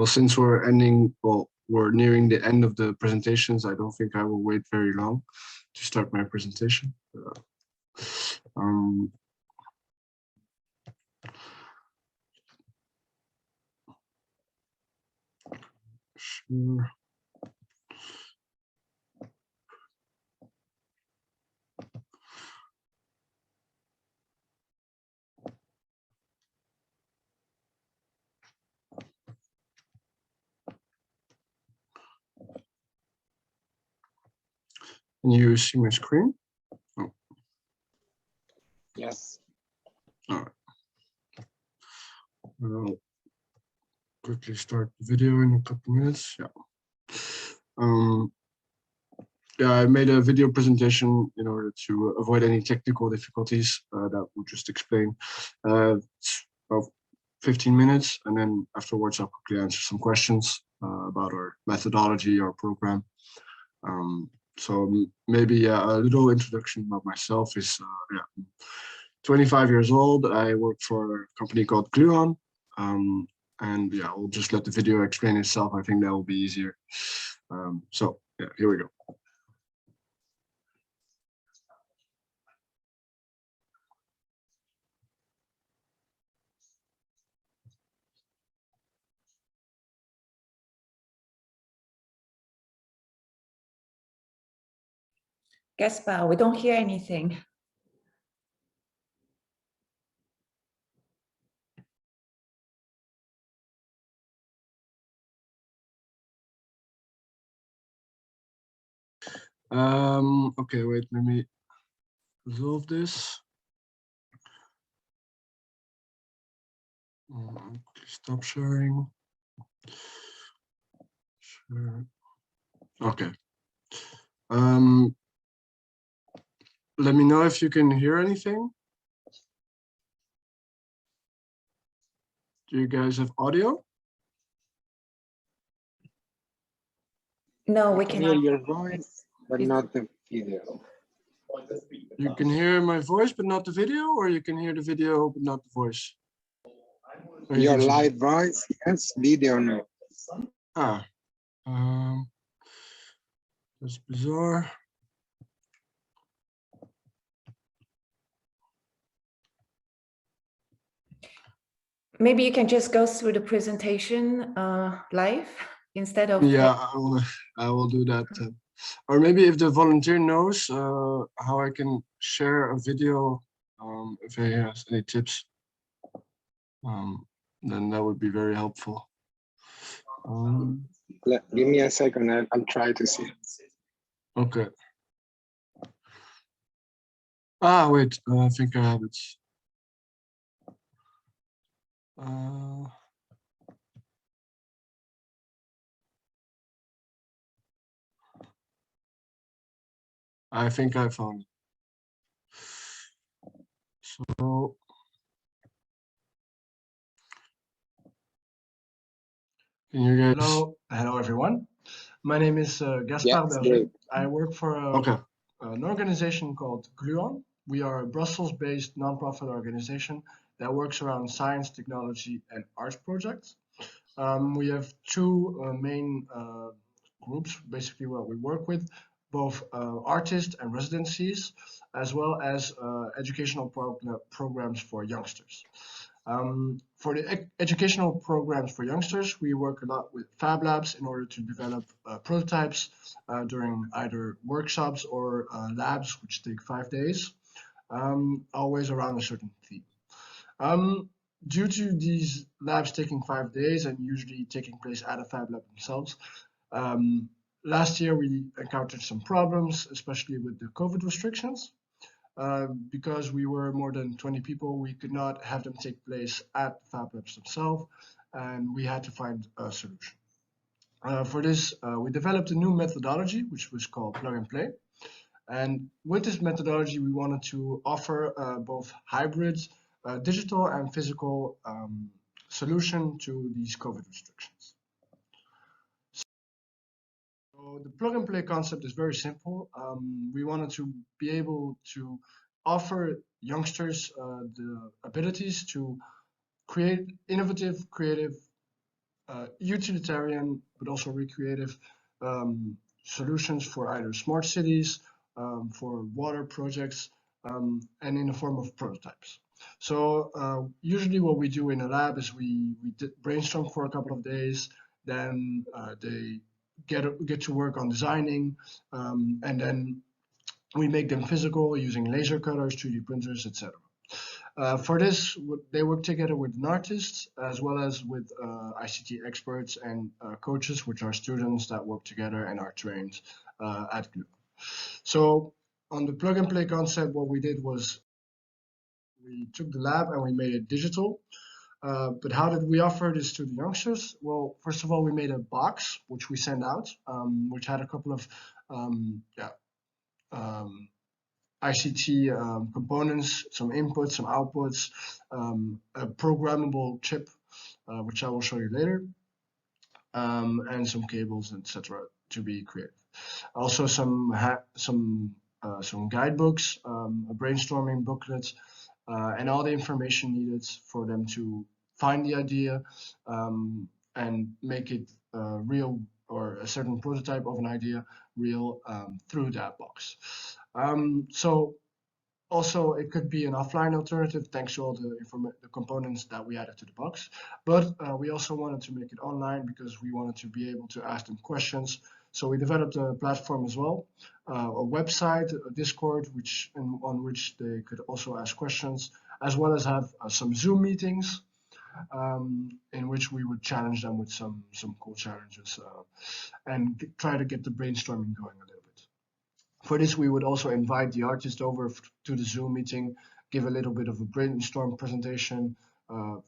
well, since we're nearing the end of the presentations, I don't think I will wait very long to start my presentation. Sure. Can you see my screen? Oh. Yes. All right. I'll quickly start the video in a couple minutes. Yeah. Yeah, I made a video presentation in order to avoid any technical difficulties that we'll just explain. It's about 15 minutes, and then afterwards I'll quickly answer some questions about our methodology, our program. So maybe a little introduction about myself is, yeah, 25 years old. I work for a company called Gluon. And yeah, we'll just let the video explain itself. I think that will be easier. So yeah, here we go. Gaspard, we don't hear anything. Okay, wait, let me resolve this. Stop sharing. Share. Okay. Let me know if you can hear anything. Do you guys have audio? No, we can cannot. hear your voice, but not the video. You can hear my voice, but not the video, or you can hear the video, but not the voice? Your live voice, yes, video no. Ah, that's bizarre. Maybe you can just go through the presentation live instead of. Yeah, I will do that. Or maybe if the volunteer knows how I can share a video, if he has any tips, then that would be very helpful. Give me a second, I'll try to see. Okay. Ah, wait, I think I have it. I think I found it. So can you guys? Hello everyone. My name is Gaspard Berger. Great. I work for an organization called Gluon. We are a Brussels-based nonprofit organization that works around science, technology, and arts projects. We have two main groups, basically what we work with, both artists and residencies, as well as educational programs for youngsters. For the educational programs for youngsters, we work a lot with Fab Labs in order to develop prototypes during either workshops or labs, which take 5 days, always around a certain theme. Due to these labs taking 5 days and usually taking place at a Fab Lab themselves, last year we encountered some problems, especially with the COVID restrictions. Because we were more than 20 people, we could not have them take place at Fab Labs themselves, and we had to find a solution. For this, we developed a new methodology, which was called PlugNPlay. And with this methodology, we wanted to offer both hybrids, digital and physical solution to these COVID restrictions. So the plug-and-play concept is very simple. We wanted to be able to offer youngsters the abilities to create innovative, creative utilitarian but also recreative solutions for either smart cities, for water projects, and in the form of prototypes. So usually what we do in a lab is we brainstorm for a couple of days, then they get to work on designing, and then we make them physical using laser cutters, 3D printers, etc. For this, they work together with an artist as well as with ICT experts and coaches, which are students that work together and are trained at Gluon. So on the plug and play concept, what we did was we took the lab and we made it digital. But how did we offer this to the youngsters? Well, first of all, we made a box which we sent out, which had a couple of ICT components, some inputs, some outputs, a programmable chip, which I will show you later, and some cables, etc., to be created. Also, some guidebooks, a brainstorming booklet, and all the information needed for them to find the idea and make it real, or a certain prototype of an idea real through that box. So also it could be an offline alternative thanks to all the components that we added to the box, but we also wanted to make it online because we wanted to be able to ask them questions. So we developed a platform as well, a website, a Discord, on which they could also ask questions, as well as have some Zoom meetings in which we would challenge them with some cool challenges and try to get the brainstorming going a little bit. For this, we would also invite the artist over to the Zoom meeting, give a little bit of a brainstorm presentation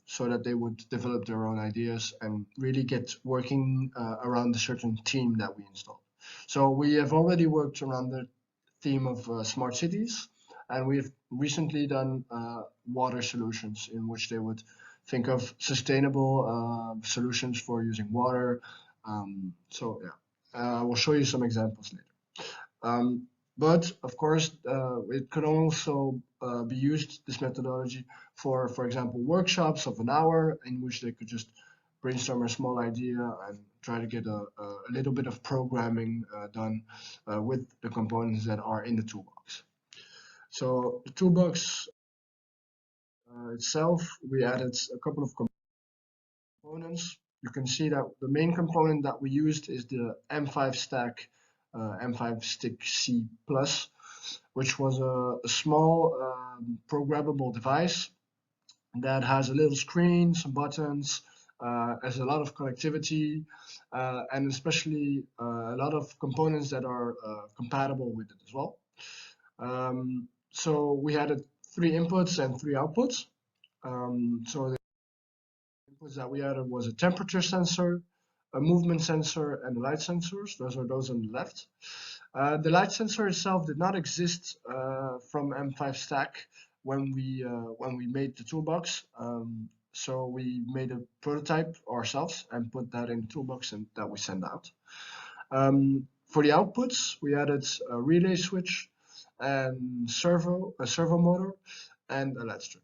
so that they would develop their own ideas and really get working around a certain theme that we installed. So we have already worked around the theme of smart cities, and we've recently done water solutions in which they would think of sustainable solutions for using water. So yeah, we'll show you some examples later. But of course, it could also be used, this methodology, for example, workshops of an hour in which they could just brainstorm a small idea and try to get a little bit of programming done with the components that are in the toolbox. So the toolbox itself, we added a couple of components. You can see that the main component that we used is the M5 stack M5 Stick C+, which was a small programmable device that has a little screen, some buttons, has a lot of connectivity, and especially a lot of components that are compatible with it as well. So we had 3 inputs and 3 outputs. So the inputs that we added was a temperature sensor, a movement sensor, and light sensors. Those are those on the left. The light sensor itself did not exist from M5 Stack when we made the toolbox. So we made a prototype ourselves and put that in the toolbox and that we send out. For the outputs, we added a relay switch and a servo motor and a LED strip.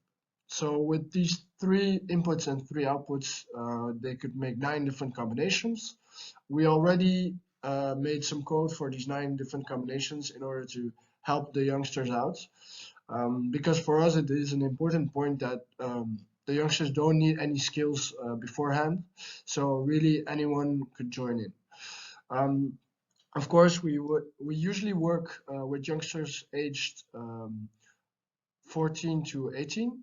So with these 3 inputs and 3 outputs, they could make 9 different combinations. We already made some code for these 9 different combinations in order to help the youngsters out. Because for us, it is an important point that the youngsters don't need any skills beforehand. So really anyone could join in. Of course, we usually work with youngsters aged 14 to 18.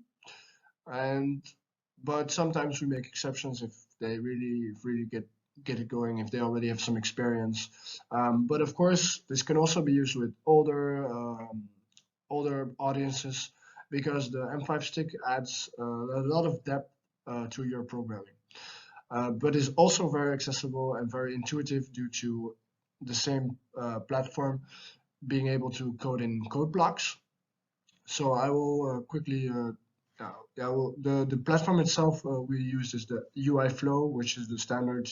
But sometimes we make exceptions if they really get it going, if they already have some experience. But of course, this can also be used with older audiences because the M5 stick adds a lot of depth to your programming. But is also very accessible and very intuitive due to the same platform being able to code in code blocks. So I will quickly. The platform itself we use is the UI Flow, which is the standard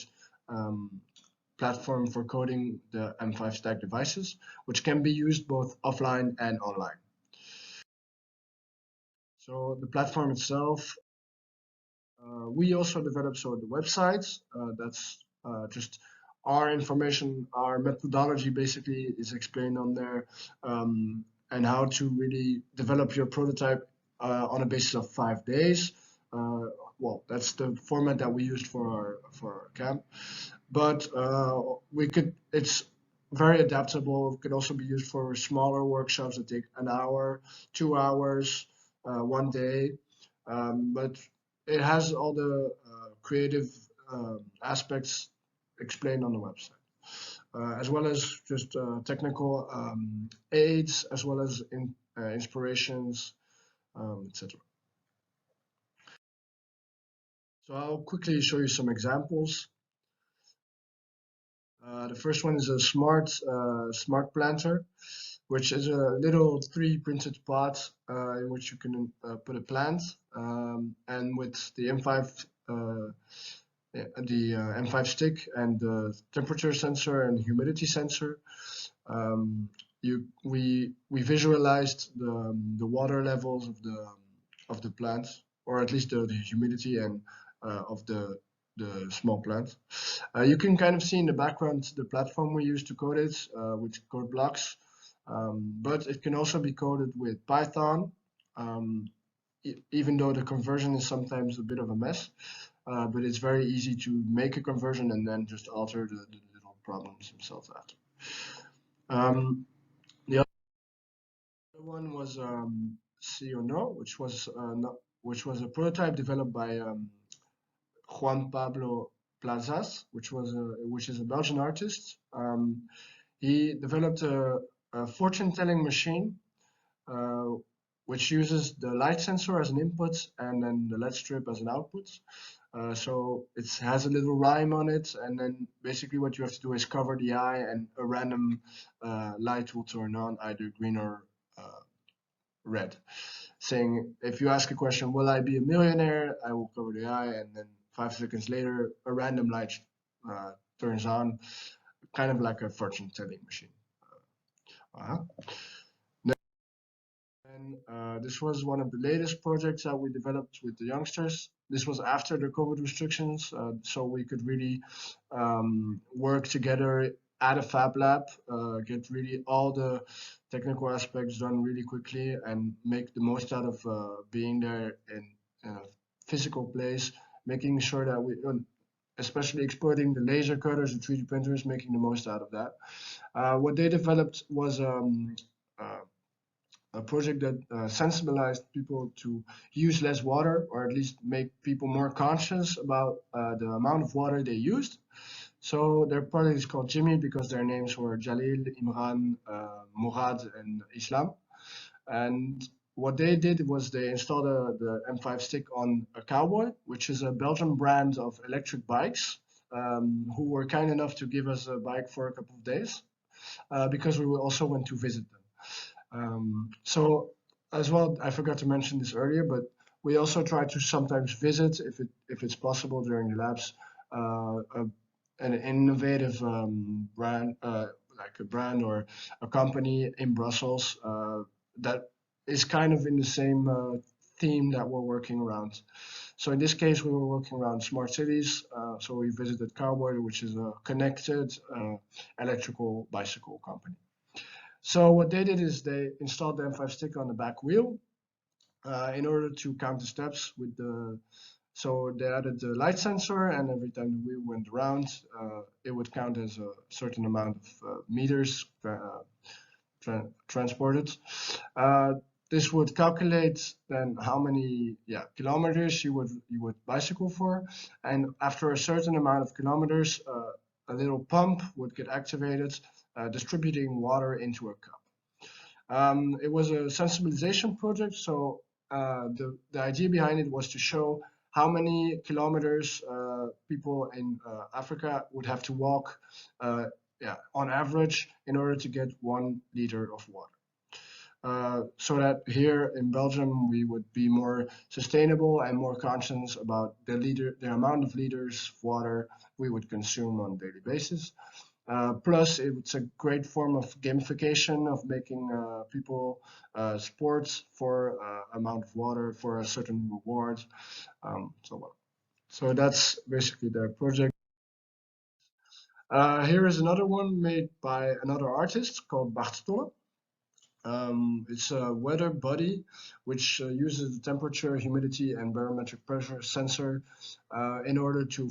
platform for coding the M5 Stack devices, which can be used both offline and online. So the platform itself We also developed the website. That's just our information, our methodology basically is explained on there, and how to really develop your prototype on a basis of 5 days. Well, that's the format that we used for our camp, but it's very adaptable. It could also be used for smaller workshops that take an hour, 2 hours, 1 day, but it has all the creative aspects explained on the website, as well as just technical aids, as well as inspirations, etc. So I'll quickly show you some examples. The first one is a smart planter, which is a little 3D printed pot in which you can put a plant, and with the M5 M5 stick and the temperature sensor and humidity sensor, we visualized the water levels of the plant, or at least the humidity and of the small plant. You can kind of see in the background the platform we use to code it with code blocks, but it can also be coded with Python, even though the conversion is sometimes a bit of a mess. But it's very easy to make a conversion and then just alter the little problems themselves after. The other one was See or No, which was a prototype developed by Juan Pablo Plazas, which is a Belgian artist. He developed a fortune-telling machine, which uses the light sensor as an input and then the LED strip as an output. So it has a little rhyme on it, and then basically what you have to do is cover the eye, and a random light will turn on, either green or red, saying, if you ask a question, will I be a millionaire, I will cover the eye, and then 5 seconds later a random light turns on, kind of like a fortune-telling machine. And this was one of the latest projects that we developed with the youngsters. This was after the COVID restrictions, so we could really work together at a Fab Lab, get really all the technical aspects done really quickly, and make the most out of being there in a physical place, making sure that we, especially exploiting the laser cutters, the 3D printers, making the most out of that. What they developed was a project that sensibilized people to use less water, or at least make people more conscious about the amount of water they used. So their project is called Jimmy because their names were Jalil, Imran, Murad, and Islam. And what they did was they installed the M5 stick on a Cowboy, which is a Belgian brand of electric bikes, who were kind enough to give us a bike for a couple of days, because we also went to visit them. So as well, I forgot to mention this earlier, but we also try to sometimes visit, if it's possible during the labs, an innovative brand, like a brand or a company in Brussels that is kind of in the same theme that we're working around. So in this case, we were working around smart cities. So we visited Cowboy, which is a connected electrical bicycle company. So what they did is they installed the M5 stick on the back wheel in order to count the steps with the. So they added the light sensor, and every time the wheel went around, it would count as a certain amount of meters transported. This would calculate then how many kilometers you would bicycle for, and after a certain amount of kilometers, a little pump would get activated, distributing water into a cup. It was a sensibilization project, so the idea behind it was to show how many kilometers people in Africa would have to walk on average in order to get 1 liter of water. So that here in Belgium we would be more sustainable and more conscious about the amount of liters of water we would consume on a daily basis. Plus, it's a great form of gamification of making people sports for amount of water for a certain reward. So So that's basically their project. Here is another one made by another artist called Barstool. It's a weather buddy which uses the temperature, humidity, and barometric pressure sensor in order to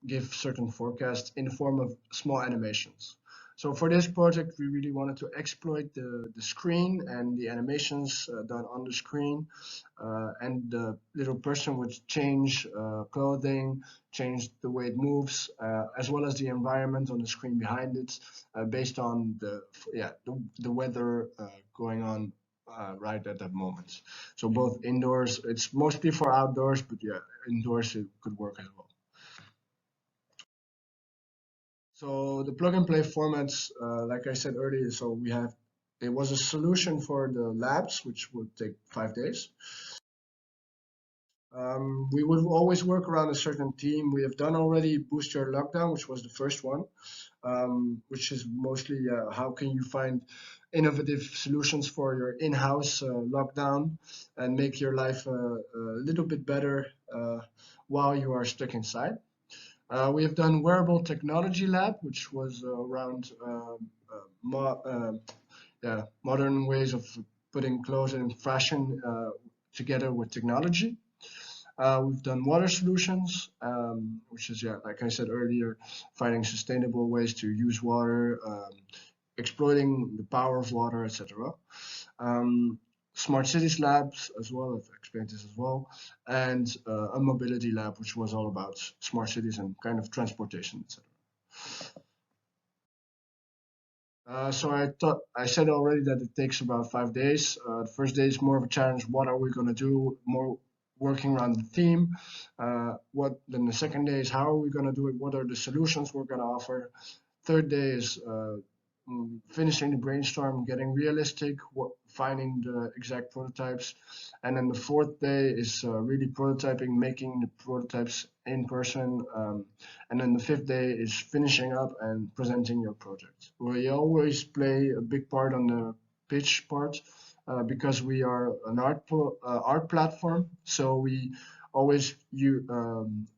give certain forecasts in the form of small animations. So for this project, we really wanted to exploit the screen and the animations done on the screen, and the little person would change clothing, change the way it moves, as well as the environment on the screen behind it, based on the weather going on right at that moment. So both indoors, it's mostly for outdoors, but yeah, indoors it could work as well. So the plug and play formats, like I said earlier, so it was a solution for the labs, which would take 5 days. We would always work around a certain theme. We have done already Boost Your Lockdown, which was the first one, which is mostly how can you find innovative solutions for your in-house lockdown and make your life a little bit better while you are stuck inside. We have done Wearable Technology Lab, which was around modern ways of putting clothes and fashion together with technology. We've done Water Solutions, which is, like I said earlier, finding sustainable ways to use water, exploiting the power of water, etc. Smart Cities Labs as well, I've explained this as well, and a Mobility Lab, which was all about smart cities and kind of transportation, etc. So I said already that it takes about 5 days. The first day is more of a challenge. What are we going to do? More working around the theme. Then the second day is how are we going to do it? What are the solutions we're going to offer? Third day is finishing the brainstorm, getting realistic, finding the exact prototypes. And then the fourth day is really prototyping, making the prototypes in person. And then the fifth day is finishing up and presenting your project. We always play a big part on the pitch part because we are an art platform. So we always do an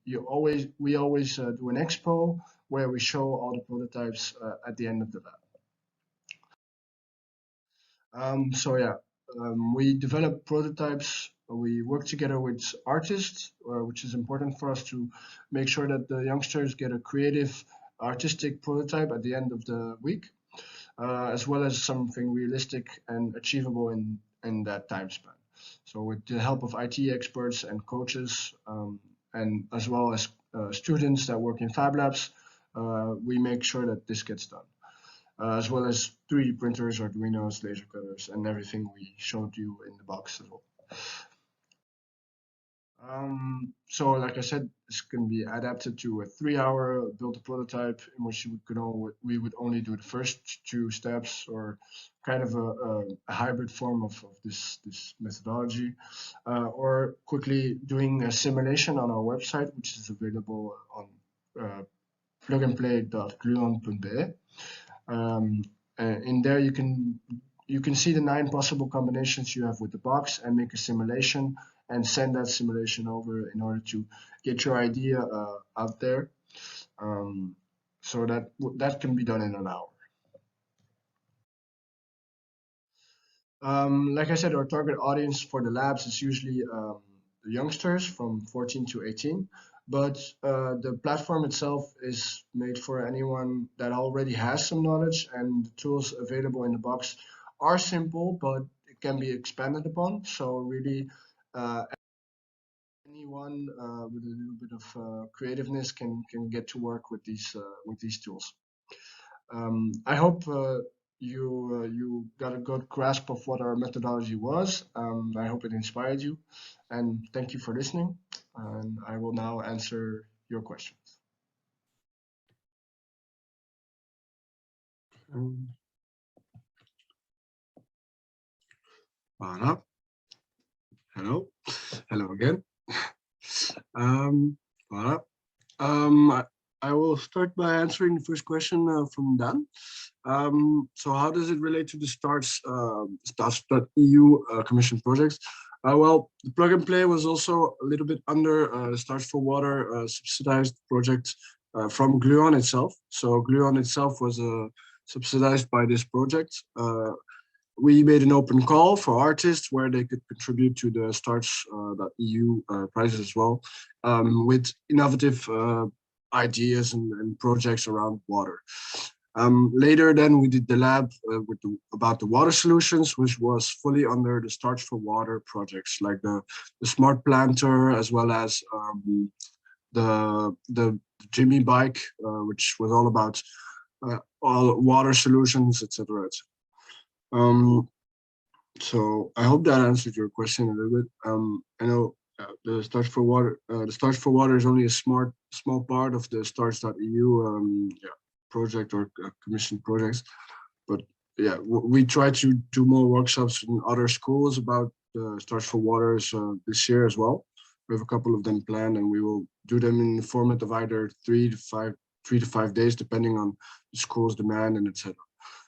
expo where we show all the prototypes at the end of the lab. We develop prototypes. We work together with artists, which is important for us to make sure that the youngsters get a creative, artistic prototype at the end of the week, as well as something realistic and achievable in that time span. So with the help of IT experts and coaches, and as well as students that work in Fab Labs, we make sure that this gets done. As well as 3D printers, Arduinos, laser cutters, and everything we showed you in the box as well. So like I said, this can be adapted to a 3-hour build a prototype in which we would only do the first 2 steps, or kind of a hybrid form of this methodology, or quickly doing a simulation on our website, which is available on PlugNPlay.Gluon.be. In there you can see the 9 possible combinations you have with the box and make a simulation and send that simulation over in order to get your idea out there. So that can be done in an hour. Like I said, our target audience for the labs is usually the youngsters from 14 to 18. But the platform itself is made for anyone that already has some knowledge, and the tools available in the box are simple, but it can be expanded upon. So really, anyone with a little bit of creativeness can get to work with these tools. I hope you got a good grasp of what our methodology was. I hope it inspired you, and thank you for listening. And I will now answer your questions. Voilà. Hello again. Voilà. I will start by answering the first question from Dan. So how does it relate to the Starts.eu commission projects? Well, the Plug and Play was also a little bit under the Starts for Water subsidized project from Gluon itself. So Gluon itself was subsidized by this project. We made an open call for artists where they could contribute to the Starts.eu prizes as well, with innovative ideas and projects around water. Later then we did the lab about the water solutions, which was fully under the Starts for Water projects, like the smart planter, as well as the Jimmy bike, which was all about all water solutions, etc. So I hope that answered your question a little bit. I know the Starts for Water is only a small part of the Starts.eu project or commission projects, but yeah, we try to do more workshops in other schools about the Starts for Waters this year as well. We have a couple of them planned, and we will do them in the format of either 3 to 5 days, depending on the school's demand and etc.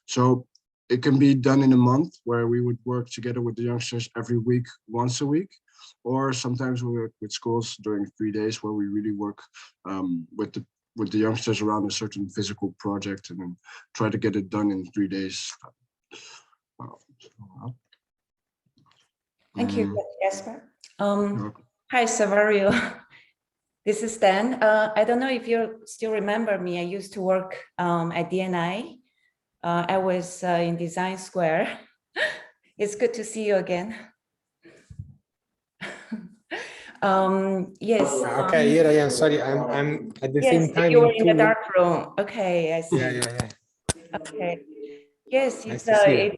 So it can be done in a month, where we would work together with the youngsters every week, once a week, or sometimes we work with schools during 3 days, where we really work with the youngsters around a certain physical project and then try to get it done in 3 days. Thank you, Gaspard. Hi, Savario. This is Dan. I don't know if you still remember me. I used to work at DNI. I was in Design Square. It's good to see you again. Yes. Okay, here I am. Sorry, I'm at the same time. You were in the dark room. Okay, I see. Yeah. Okay. Yes, nice at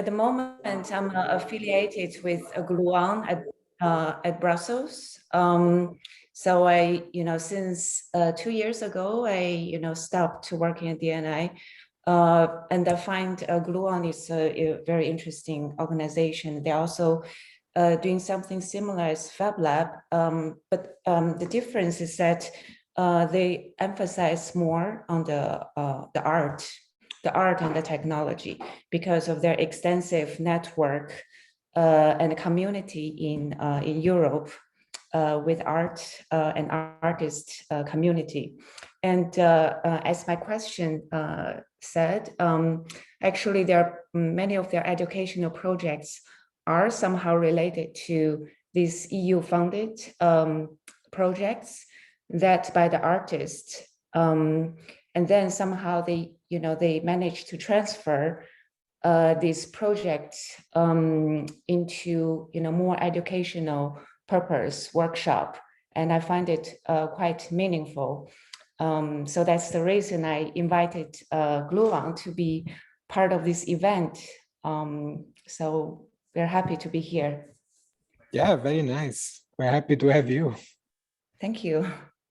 the moment I'm affiliated with Gluon at Brussels. So I, since 2 years ago, I, stopped working at DNI. And I find Gluon is a very interesting organization. They're also doing something similar as Fab Lab, but the difference is that they emphasize more on the art and the technology, because of their extensive network and community in Europe with art and artist community. And as my question said, actually there are many of their educational projects are somehow related to these EU-funded projects that by the artists, and then somehow they manage to transfer these projects into more educational purpose workshop, and I find it quite meaningful. So that's the reason I invited Gluon to be part of this event. So we're happy to be here. Yeah, very nice. We're happy to have you. Thank you.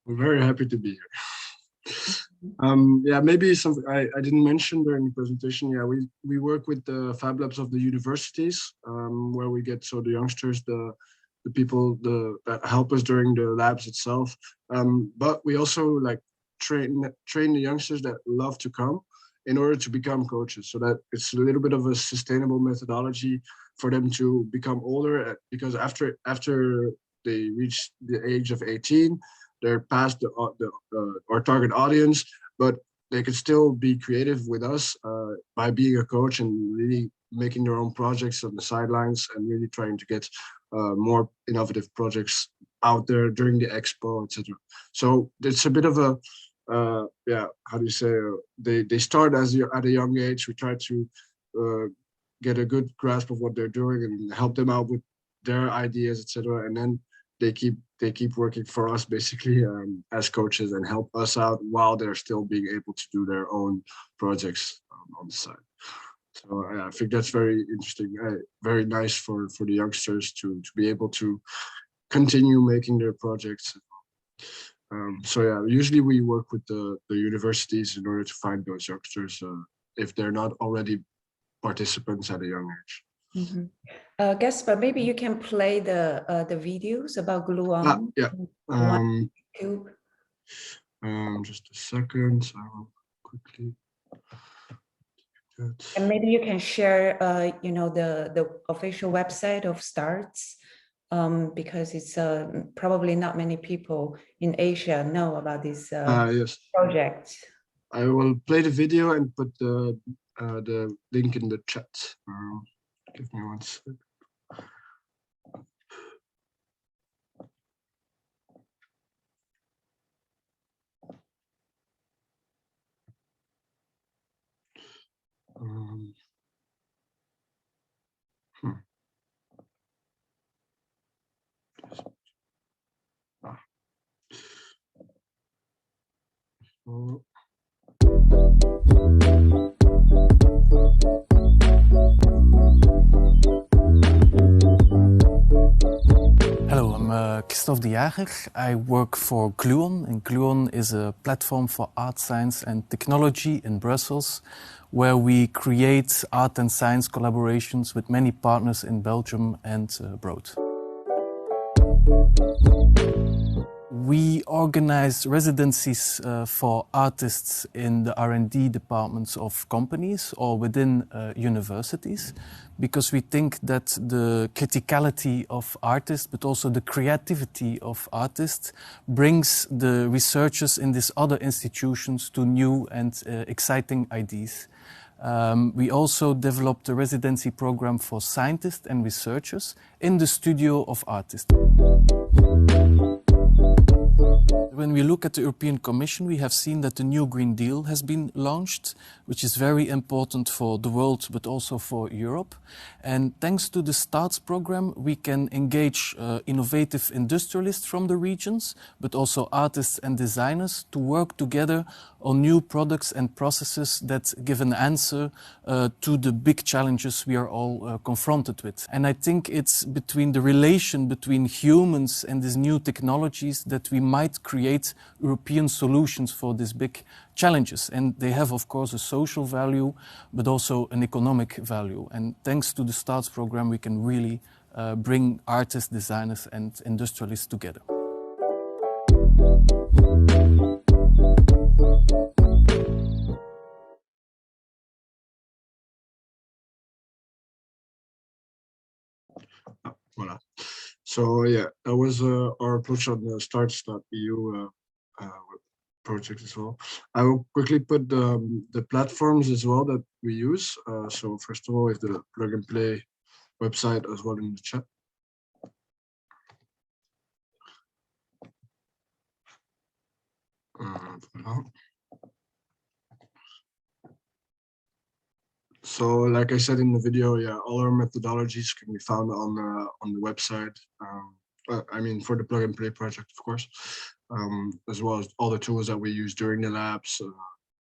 We're very happy to be here. Yeah, maybe something I didn't mention during the presentation. Yeah, we work with the Fab Labs of the universities, where we get the youngsters, the people that help us during the labs itself. But we also train the youngsters that love to come in order to become coaches, so that it's a little bit of a sustainable methodology for them to become older, because after they reach the age of 18, they're past our target audience, but they could still be creative with us by being a coach and really making their own projects on the sidelines and really trying to get more innovative projects out there during the expo, etc. So it's a bit of a how do you say, they start at a young age. We try to get a good grasp of what they're doing and help them out with their ideas, etc. And then they keep working for us basically as coaches and help us out while they're still being able to do their own projects on the side. So I think that's very interesting, very nice for the youngsters to be able to continue making their projects. So yeah, usually we work with the universities in order to find those youngsters if they're not already participants at a young age. Mm-hmm. Gaspard, maybe you can play the videos about Gluon. Yeah. YouTube. Just a second. I will quickly. And maybe you can share, you know, the official website of STARTS, because it's probably not many people in Asia know about this yes. project. I will play the video and put the link in the chat. Give me 1 second. Hello, I'm Christophe de Jager. I work for Gluon, and Gluon is a platform for art, science and technology in Brussels, where we create art and science collaborations with many partners in Belgium and abroad. We organize residencies for artists in the R&D departments of companies or within universities, because we think that the criticality of artists, but also the creativity of artists, brings the researchers in these other institutions to new and exciting ideas. We also developed a residency program for scientists and researchers in the studio of artists. When we look at the European Commission, we have seen that the new Green Deal has been launched, which is very important for the world, but also for Europe. And thanks to the STARTS program, we can engage innovative industrialists from the regions, but also artists and designers to work together on new products and processes that give an answer to the big challenges we are all confronted with. And I think it's between the relation between humans and these new technologies that we might create European solutions for these big challenges. And they have, of course, a social value, but also an economic value. And thanks to the STARTS program, we can really bring artists, designers and industrialists together. Voilà. So yeah, that was our approach on the starts.eu project as well. I will quickly put the platforms as well that we use. So first of all, is the PlugNPlay website as well in the chat. Voilà. So, like I said in the video, yeah, all our methodologies can be found on the website. I mean, for the PlugNPlay project, of course, as well as all the tools that we use during the labs,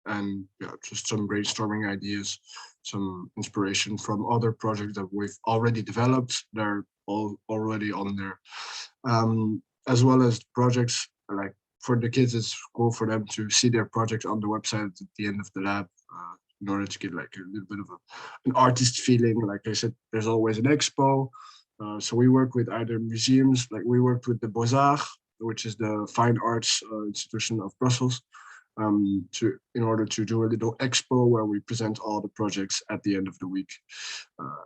and yeah, just some brainstorming ideas, some inspiration from other projects that we've already developed. They're all already on there, as well as projects like for the kids. It's cool for them to see their projects on the website at the end of the lab. In order to get like a little bit of an artist feeling. Like I said, there's always an expo. So we work with either museums, like we worked with the Beaux-Arts, which is the fine arts institution of Brussels, in order to do a little expo where we present all the projects at the end of the week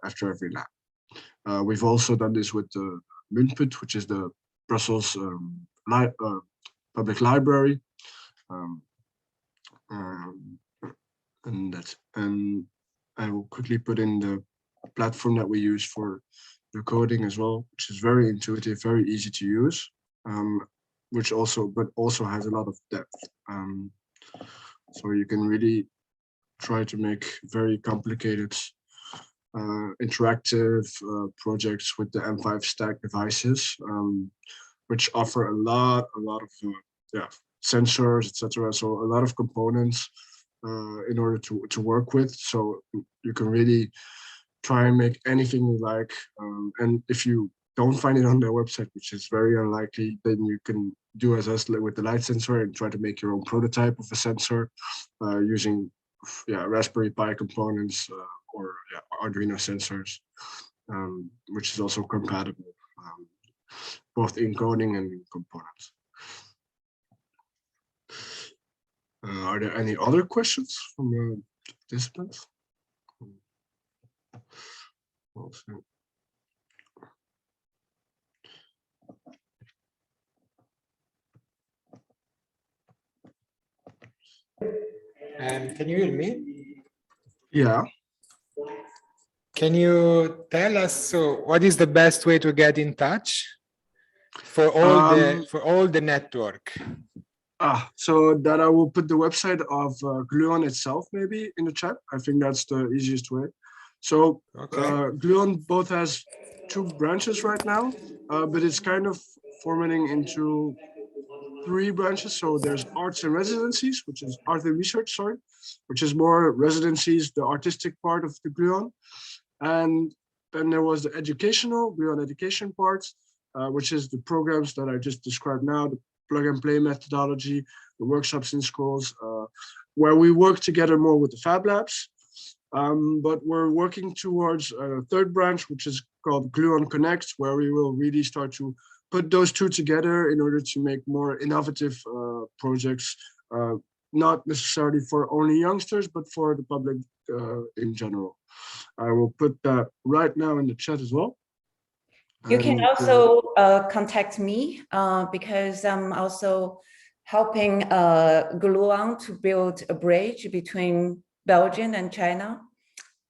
after every lab. We've also done this with the Muntput, which is the Brussels public library. And I will quickly put in the platform that we use for the coding as well, which is very intuitive, very easy to use, but also has a lot of depth. So you can really try to make very complicated interactive projects with the M5 stack devices, which offer a lot of sensors, etc. So a lot of components in order to work with. So you can really try and make anything you like. And if you don't find it on their website, which is very unlikely, then you can do as us with the light sensor and try to make your own prototype of a sensor using Raspberry Pi components or Arduino sensors, which is also compatible both in coding and in components. Are there any other questions from the participants? We'll see. Can you hear me? Yeah. Can you tell us, so what is the best way to get in touch for all the network? So that I will put the website of Gluon itself maybe in the chat. I think that's the easiest way. So Gluon both has 2 branches right now, but it's kind of formatting into 3 branches. So there's arts and residencies, which is art and research, sorry, which is more residencies, the artistic part of the Gluon. And then there was the educational, Gluon education part, which is the programs that I just described now, the plug-and-play methodology, the workshops in schools, where we work together more with the Fab Labs. But we're working towards a 3rd branch, which is called Gluon Connect, where we will really start to put those 2 together in order to make more innovative projects, not necessarily for only youngsters, but for the public in general. I will put that right now in the chat as well. You can also contact me because I'm also helping Gluon to build a bridge between Belgium and China.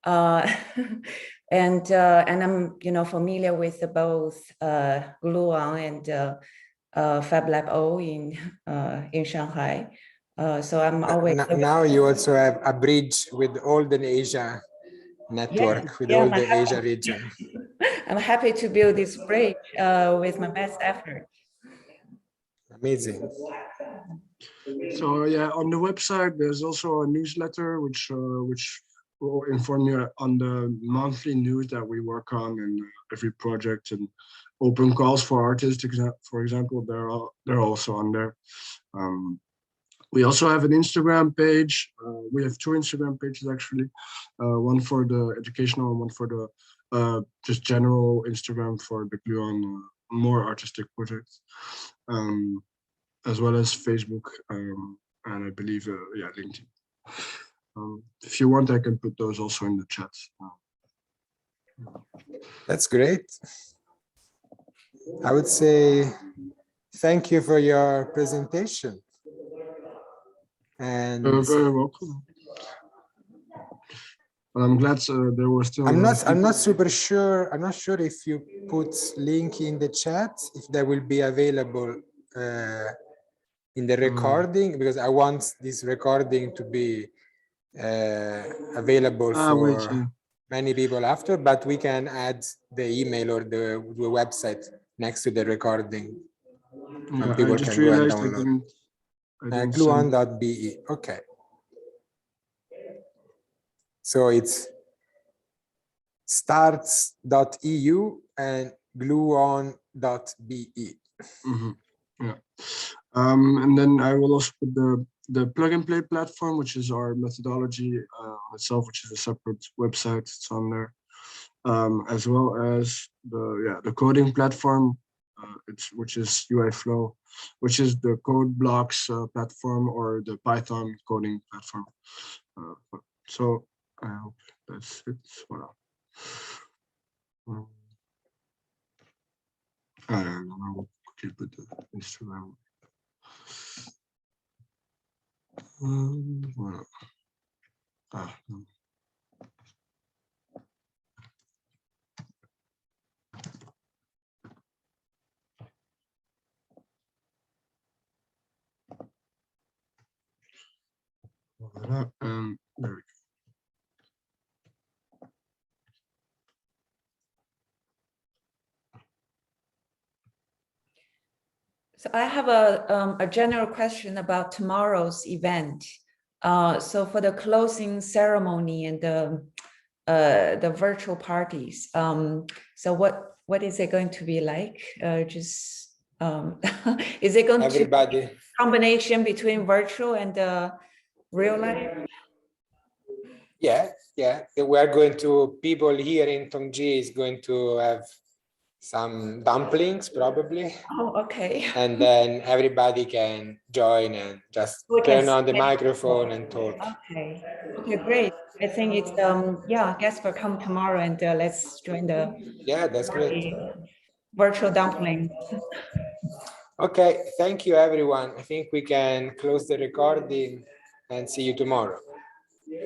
And I'm familiar with both Gluon and Fab Lab O in Shanghai. So I'm always now you also have a bridge with all the Asia network, with all the Asia region. I'm happy to build this bridge with my best effort. Amazing. So yeah, on the website there's also a newsletter which will inform you on the monthly news that we work on and every project, and open calls for artists, for example, they're also on there. We also have an Instagram page. We have 2 Instagram pages actually, one for the educational and one for the just general Instagram for the Gluon more artistic projects, as well as Facebook and I believe LinkedIn. If you want, I can put those also in the chat. That's great. I would say thank you for your presentation. And you're very welcome. I'm glad there was still. I'm not super sure. I'm not sure if you put link in the chat, if that will be available in the recording, because I want this recording to be available for many people after, but we can add the email or the website next to the recording. Yeah, people I just can go and realized download. Gluon.be. Okay. So it's starts.eu and gluon.be. Yeah. And then I will also put the plug-and-play platform, which is our methodology itself, which is a separate website. It's on there, as well as the coding platform, which is UiFlow, which is the code blocks platform or the Python coding platform. So I hope that's it. Well, I don't know. Keep it Instagram. Well, no. There we go. So I have a general question about tomorrow's event. So for the closing ceremony and the virtual parties, so what is it going to be like? Is it going to be a combination between virtual and real life? Yeah. We are going to, people here in Tongji is going to have some dumplings probably, Oh, okay. and then everybody can join and just We can turn on the see it. microphone and talk. Okay. Okay, great. I think it's yeah, Gaspard come tomorrow and let's join the Yeah, that's great. virtual dumpling. Okay, thank you everyone. I think we can close the recording and see you tomorrow.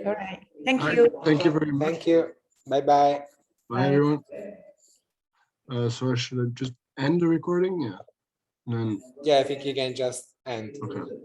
All right. Thank All right, you. thank you very much. Thank you. Bye-bye. Bye, everyone. So I should just end the recording? Yeah. And then, Yeah, I think you can just end. okay.